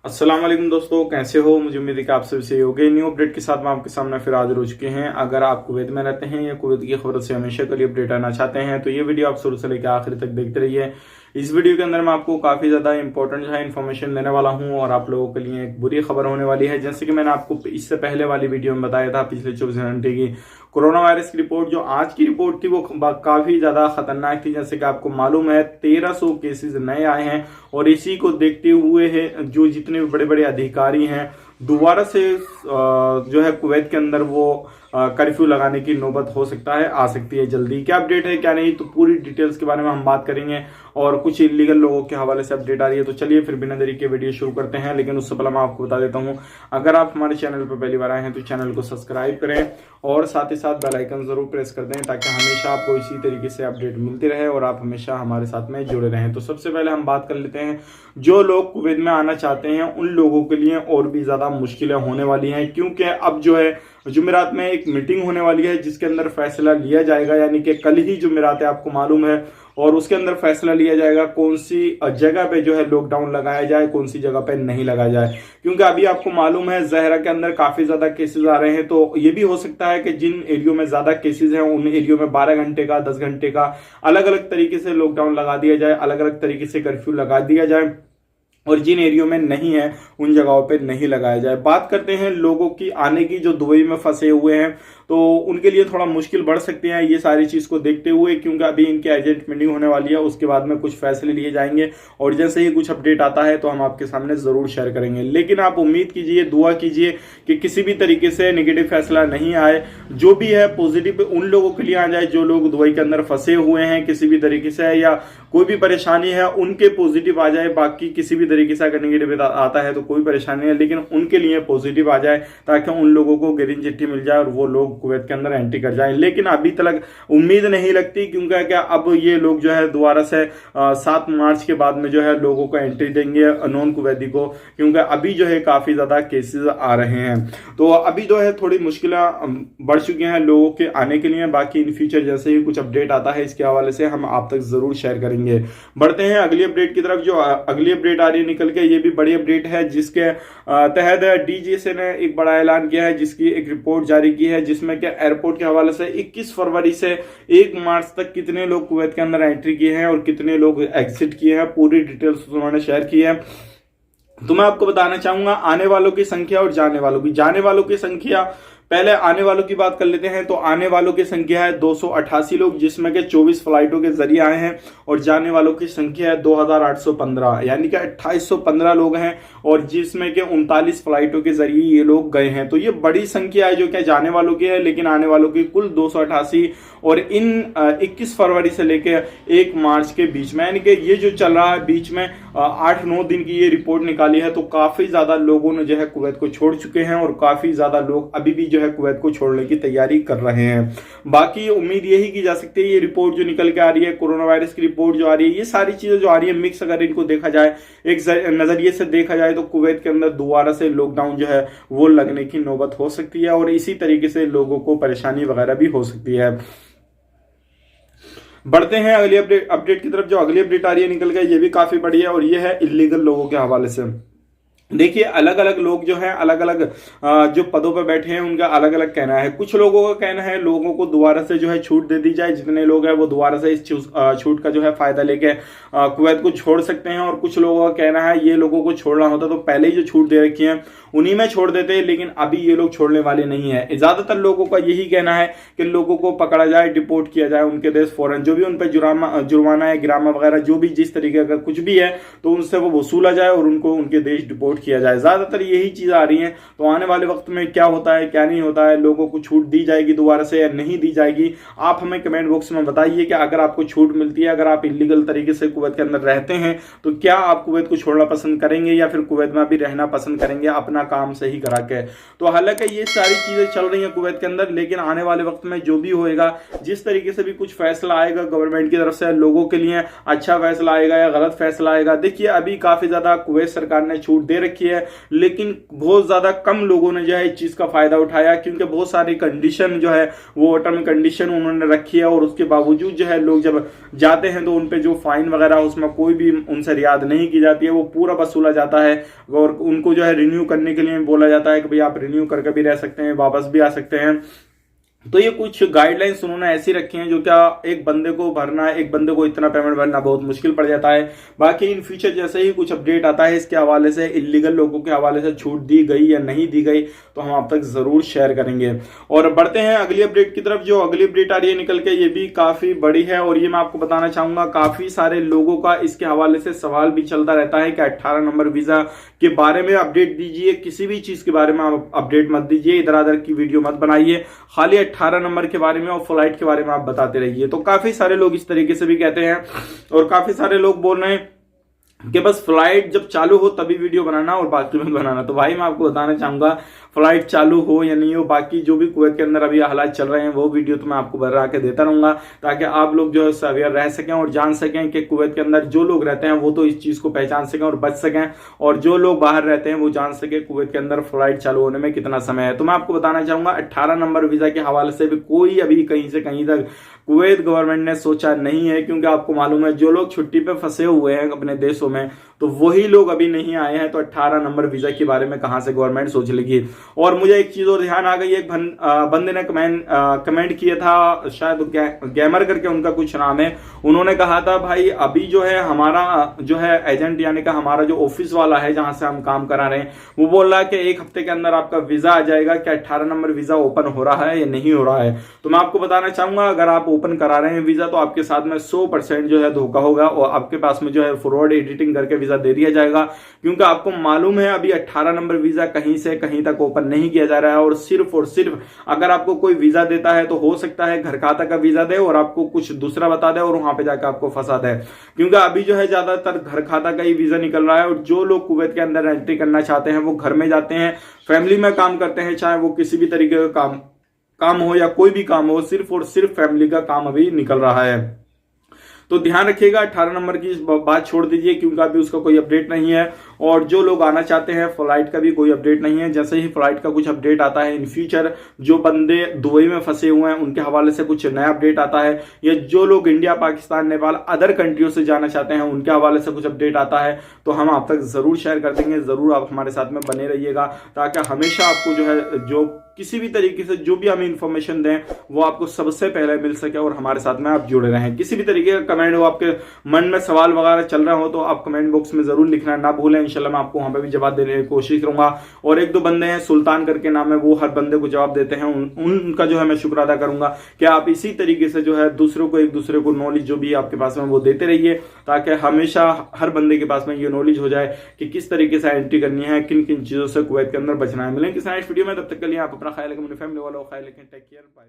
अस्सलाम वालेकुम दोस्तों, कैसे हो। मुझे उम्मीद है कि आप सभी सही होंगे। न्यू अपडेट के साथ मैं आपके सामने फिर हाजिर हो चुके हैं। अगर आप कुवैत में रहते हैं या कुवैत की खबर से हमेशा के लिए अपडेट आना चाहते हैं तो ये वीडियो आप शुरू से लेकर आखिर तक देखते रहिए। इस वीडियो के अंदर मैं आपको काफी ज्यादा इंपॉर्टेंट जो है इन्फॉर्मेशन देने वाला हूं और आप लोगों के लिए एक बुरी खबर होने वाली है। जैसे कि मैंने आपको इससे पहले वाली वीडियो में बताया था, पिछले 24 घंटे की कोरोना वायरस की रिपोर्ट, जो आज की रिपोर्ट थी वो काफी ज्यादा खतरनाक थी। जैसे कि आपको मालूम है 1300 केसेस नए आए हैं और इसी को देखते हुए है जो जितने भी बड़े बड़े अधिकारी हैं दोबारा से जो है कुवैत के अंदर वो कर्फ्यू लगाने की नौबत हो सकता है, आ सकती है जल्दी। क्या अपडेट है क्या नहीं, तो पूरी डिटेल्स के बारे में हम बात करेंगे और कुछ इलीगल लोगों के हवाले से अपडेट आ रही है। तो चलिए फिर बिना देरी के वीडियो शुरू करते हैं। लेकिन उससे पहले मैं आपको बता देता हूं, अगर आप हमारे चैनल पर पहली बार आए हैं तो चैनल को सब्सक्राइब करें और साथ ही साथ बेल आइकन जरूर प्रेस कर दें ताकि हमेशा आपको इसी तरीके से अपडेट मिलती रहे और आप हमेशा हमारे साथ में जुड़े रहें। तो सबसे पहले हम बात कर लेते हैं, जो लोग कुवैत में आना चाहते हैं उन लोगों के लिए और भी ज्यादा मुश्किलें होने वाली हैं, क्योंकि अब जो है जुमेरात में एक मीटिंग होने वाली है जिसके अंदर फैसला लिया जाएगा, यानी कि कल ही जुमेरात है, आपको मालूम है। और उसके अंदर फैसला लिया जाएगा कौन सी जगह पे जो है लॉकडाउन लगाया जाए, कौन सी जगह पे नहीं लगाया जाए। क्योंकि अभी आपको मालूम है ज़हरा के अंदर काफी ज्यादा केसेस आ रहे हैं, तो ये भी हो सकता है कि जिन एरियो में ज्यादा केसेस हैं उन एरियो में 12 घंटे का 10 घंटे का अलग अलग तरीके से लॉकडाउन लगा दिया जाए, अलग अलग तरीके से कर्फ्यू लगा दिया जाए और जिन एरियो में नहीं है उन जगहों पे नहीं लगाया जाए। बात करते हैं लोगों की आने की, जो दुबई में फंसे हुए हैं तो उनके लिए थोड़ा मुश्किल बढ़ सकते हैं ये सारी चीज को देखते हुए, क्योंकि अभी इनकी अर्जेंट मीटिंग होने वाली है, उसके बाद में कुछ फैसले लिए जाएंगे और जैसे ही कुछ अपडेट आता है तो हम आपके सामने जरूर शेयर करेंगे। लेकिन आप उम्मीद कीजिए, दुआ कीजिए कि किसी भी तरीके से नेगेटिव फैसला नहीं आए, जो भी है पॉजिटिव उन लोगों के लिए आ जाए जो लोग दुबई के अंदर फंसे हुए हैं किसी भी तरीके से, या कोई भी परेशानी है उनके पॉजिटिव आ जाए। बाकी किसी भी तरीके से अगर नेगेटिव आता है तो कोई परेशानी है, लेकिन उनके लिए पॉजिटिव आ जाए ताकि उन लोगों को ग्रीन चिट्ठी मिल जाए और वो लोग कुवैत के अंदर एंट्री कर जाए। लेकिन अभी तक उम्मीद नहीं लगती, क्योंकि क्या अब ये लोग जो है दोबारा से 7 मार्च के बाद में जो है लोगों को एंट्री देंगे नॉन कुवैती को, क्योंकि अभी जो है काफी ज्यादा केसेस आ रहे हैं। तो अभी जो है थोड़ी मुश्किलें बढ़ चुकी हैं लोगों के आने के लिए। बाकी इन फ्यूचर जैसे ही कुछ अपडेट आता है इसके हवाले से हम आप तक जरूर शेयर करेंगे। बढ़ते हैं अगली अपडेट की तरफ। जो अगली अपडेट आ रही है निकल के, ये भी बड़ी अपडेट है जिसके तहत डीजीसीए ने एक बड़ा ऐलान किया है, जिसकी एक रिपोर्ट जारी की है जिसमें कि एयरपोर्ट के हवाले से 21 फरवरी से 1 मार्च तक कितने लोग कुवैत के अंदर एंट्री किए हैं और कितने लोग एग्जिट किए हैं, पूरी डिटेल्स उन्होंने शेयर की है। तो मैं आपको बताना चाहूंगा आने वालों की संख्या और जाने वालों की। जाने वालों की संख्या, पहले आने वालों की बात कर लेते हैं। तो आने वालों की संख्या है 288 लोग, जिसमें के 24 फ्लाइटों के जरिए आए हैं, और जाने वालों की संख्या है 2815, यानी कि 2815 लोग हैं और जिसमें के 39 फ्लाइटों के जरिए ये लोग गए हैं। तो ये बड़ी संख्या है जो क्या जाने वालों की है, लेकिन आने वालों की कुल 288, और इन 21 फरवरी से लेकर 1 मार्च के बीच में, यानी कि ये जो चल रहा है बीच में 8-9 दिन की ये रिपोर्ट निकाली है। तो काफी ज्यादा लोगों ने जो है कुवैत को छोड़ चुके हैं और काफी ज्यादा लोग अभी भी जो है कुवैत को छोड़ने की तैयारी कर रहे हैं। बाकी उम्मीद यही की जा सकती है, ये रिपोर्ट जो निकल के आ रही है, कोरोना वायरस की रिपोर्ट जो आ रही है, ये सारी चीजें जो आ रही है मिक्स अगर इनको देखा जाए, एक नजरिए से देखा जाए, तो कुवैत के अंदर दोबारा से लॉकडाउन जो है वो लगने की नौबत हो सकती है और इसी तरीके से लोगों को परेशानी वगैरह भी हो सकती है। बढ़ते हैं अगली अपडेट की तरफ। जो अगली अपडेट आ रही है निकल के, ये भी काफी बड़ी है और ये है इलीगल लोगों के हवाले से। देखिए अलग अलग लोग जो हैं अलग अलग जो पदों पर बैठे हैं उनका अलग अलग कहना है। कुछ लोगों का कहना है लोगों को दोबारा से जो है छूट दे दी जाए, जितने लोग हैं वो दोबारा से इस छूट का जो है फायदा लेके कुवैत को छोड़ सकते हैं। और कुछ लोगों का कहना है ये लोगों को छोड़ना होता तो पहले ही जो छूट दे रखी है उन्हीं में छोड़ देते, लेकिन अभी ये लोग छोड़ने वाले नहीं है। ज्यादातर लोगों का यही कहना है कि लोगों को पकड़ा जाए, डिपोर्ट किया जाए उनके देश फौरन, जो भी उन पर जुर्माना है, गिरामा वगैरह जो भी जिस तरीके का कुछ भी है तो उनसे वो वसूला जाए और उनको उनके देश डिपोर्ट किया जाए। ज्यादातर यही चीज आ रही है। तो आने वाले वक्त में क्या होता है क्या नहीं होता है, लोगों को छूट दी जाएगी दोबारा से या नहीं दी जाएगी, आप हमें कमेंट बॉक्स में बताइए कि अगर आपको छूट मिलती है, अगर आप इलीगल तरीके से कुवैत के अंदर रहते हैं तो क्या आप कुवैत को छोड़ना पसंद करेंगे या फिर कुवैत में भी रहना पसंद करेंगे अपना काम सही करा के। तो हालांकि ये सारी चीजें चल रही हैं कुवैत के अंदर, लेकिन आने वाले वक्त में जो भी होएगा, जिस तरीके से भी कुछ फैसला आएगा गवर्नमेंट की तरफ से, लोगों के लिए अच्छा फैसला आएगा या गलत फैसला आएगा। देखिए अभी काफी ज्यादा कुवैत सरकार ने छूट दे रखी है, लेकिन बहुत ज्यादा कम लोगों ने जो है इस चीज का फायदा उठाया, क्योंकि बहुत सारी कंडीशन जो है वो टर्म कंडीशन उन्होंने रखी है, और उसके बावजूद जो है लोग जब जाते हैं तो उनपे जो फाइन वगैरह उसमें कोई भी उनसे रियायत नहीं की जाती है, वो पूरा वसूला जाता है। और उनको जो है रिन्यू करने के लिए बोला जाता है कि भाई आप रिन्यू करके भी रह सकते हैं, वापस भी आ सकते हैं। तो ये कुछ गाइडलाइंस उन्होंने ऐसी रखी हैं जो क्या एक बंदे को भरना, एक बंदे को इतना पेमेंट भरना बहुत मुश्किल पड़ जाता है। बाकी इन फ्यूचर जैसे ही कुछ अपडेट आता है इसके हवाले से, इलीगल लोगों के हवाले से छूट दी गई या नहीं दी गई, तो हम आप तक जरूर शेयर करेंगे। और बढ़ते हैं अगली अपडेट की तरफ। जो अगली अपडेट आ रही है निकल के, ये भी काफी बड़ी है, और ये मैं आपको बताना चाहूंगा काफी सारे लोगों का इसके हवाले से सवाल भी चलता रहता है कि 18 नंबर वीजा के बारे में अपडेट दीजिए, किसी भी चीज के बारे में आप अपडेट मत दीजिए, इधर उधर की वीडियो मत बनाइए, खाली 18 नंबर के बारे में और फ्लाइट के बारे में आप बताते रहिए। तो काफी सारे लोग इस तरीके से भी कहते हैं, और काफी सारे लोग बोल रहे हैं कि बस फ्लाइट जब चालू हो तभी वीडियो बनाना और बाकी में बनाना। तो भाई मैं आपको बताना चाहूंगा, फ्लाइट चालू हो या नहीं हो, बाकी जो भी कुवैत के अंदर अभी हालात चल रहे हैं वो वीडियो तो मैं आपको बना के देता रहूंगा, ताकि आप लोग जो है अवेयर रह सकें और जान सकें कि कुवैत के अंदर जो लोग रहते हैं वो तो इस चीज को पहचान सकें और बच सकें, और जो लोग बाहर रहते हैं वो जान सके कुवैत के अंदर फ्लाइट चालू होने में कितना समय है। तो मैं आपको बताना चाहूंगा 18 नंबर वीजा के हवाले से भी कोई अभी कहीं से कहीं तक कुवैत गवर्नमेंट ने सोचा नहीं है, क्योंकि आपको मालूम है जो लोग छुट्टी पे फंसे हुए हैं अपने देशों में, तो वही लोग अभी नहीं आए हैं, तो 18 नंबर वीजा के बारे में कहां से गवर्नमेंट सोच लेगी। और मुझे एक चीज और ध्यान आ गई, एक बंदे ने कमेंट किया था, शायद गैमर करके उनका कुछ नाम है, उन्होंने कहा था भाई अभी जो है हमारा जो है एजेंट यानी कि हमारा जो ऑफिस वाला है जहां से हम काम करा रहे हैं, वो बोल रहा है कि 1 हफ्ते के अंदर आपका वीजा आ जाएगा। क्या 18 नंबर वीजा ओपन हो रहा है या नहीं हो रहा है? तो मैं आपको बताना चाहूंगा, अगर आप ओपन करा रहे हैं वीजा तो आपके साथ में 100% जो है धोखा होगा, और आपके पास में जो है फॉरवर्ड एडिटिंग करके वीजा दे दिया जाएगा, क्योंकि आपको मालूम है अभी 18 नंबर वीजा कहीं से कहीं तक ओपन नहीं किया जा रहा है। और सिर्फ अगर आपको कोई वीजा देता है तो हो सकता है घर खाता का वीजा दे और आपको कुछ दूसरा बता दे और वहां पे जाकर आपको फंसा दे, क्योंकि अभी जो है ज्यादातर घर खाता का ही वीजा निकल रहा है। और जो लोग कुवैत के अंदर एंट्री करना चाहते हैं वो घर में जाते हैं, फैमिली में काम करते हैं, चाहे वो किसी भी तरीके का काम हो या कोई भी काम हो, सिर्फ और सिर्फ फैमिली का काम अभी निकल रहा है। तो ध्यान रखिएगा, 18 नंबर की बात छोड़ दीजिए, क्योंकि अभी उसका कोई अपडेट नहीं है। और जो लोग आना चाहते हैं फ्लाइट का भी कोई अपडेट नहीं है। जैसे ही फ्लाइट का कुछ अपडेट आता है इन फ्यूचर, जो बंदे दुबई में फंसे हुए हैं उनके हवाले से कुछ नया अपडेट आता है, या जो लोग इंडिया, पाकिस्तान, नेपाल, अदर कंट्रियों से जाना चाहते हैं उनके हवाले से कुछ अपडेट आता है, तो हम आप तक जरूर शेयर कर देंगे। जरूर आप हमारे साथ में बने रहिएगा, ताकि हमेशा आपको जो है जो किसी भी तरीके से जो भी हमें इंफॉर्मेशन दें वो आपको सबसे पहले मिल सके और हमारे साथ में आप जुड़े रहें। किसी भी तरीके का कमेंट हो, आपके मन में सवाल वगैरह चल रहा हो, तो आप कमेंट बॉक्स में जरूर लिखना ना भूलें। इंशाल्लाह मैं आपको वहां पे भी जवाब देने की कोशिश करूंगा। और 1-2 बंदे हैं, सुल्तान करके नाम है, वो हर बंदे को जवाब देते हैं, उनका जो है मैं शुक्र अदा करूंगा कि आप इसी तरीके से जो है दूसरों को, एक दूसरे को नॉलेज जो भी आपके पास में वो देते रहिए, ताकि हमेशा हर बंदे के पास में ये नॉलेज हो जाए कि किस तरीके से एंट्री करनी है, किन किन चीजों से कुवैत के अंदर बचना है। मिलेंगे किसी नेक्स्ट वीडियो में, तब तक के लिए आप अपना ख्याल रखें, अपनी फैमिली वालों का ख्याल रखें। Take care, bye.